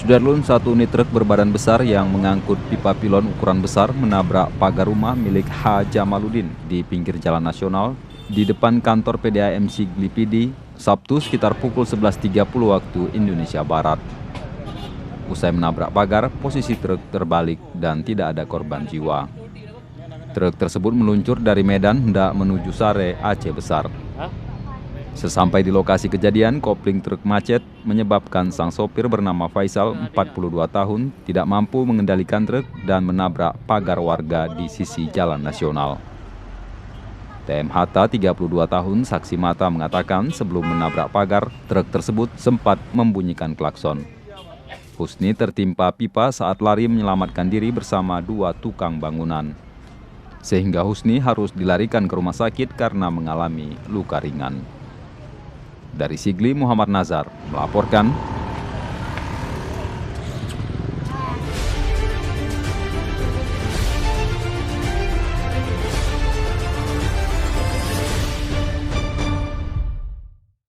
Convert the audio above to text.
Sudarlun, satu unit truk berbadan besar yang mengangkut pipa pilon ukuran besar menabrak pagar rumah milik H. Jamaludin di pinggir jalan nasional di depan kantor PDAM Sigli Pidi, Sabtu sekitar pukul 11.30 waktu Indonesia Barat. Usai menabrak pagar, posisi truk terbalik dan tidak ada korban jiwa. Truk tersebut meluncur dari Medan hendak menuju Sare, Aceh Besar. Sesampai di lokasi kejadian, kopling truk macet menyebabkan sang sopir bernama Faisal, 42 tahun, tidak mampu mengendalikan truk dan menabrak pagar warga di sisi jalan nasional. TM Hatta, 32 tahun, saksi mata mengatakan sebelum menabrak pagar, truk tersebut sempat membunyikan klakson. Husni tertimpa pipa saat lari menyelamatkan diri bersama dua tukang bangunan. Sehingga Husni harus dilarikan ke rumah sakit karena mengalami luka ringan. Dari Sigli, Muhammad Nazar melaporkan.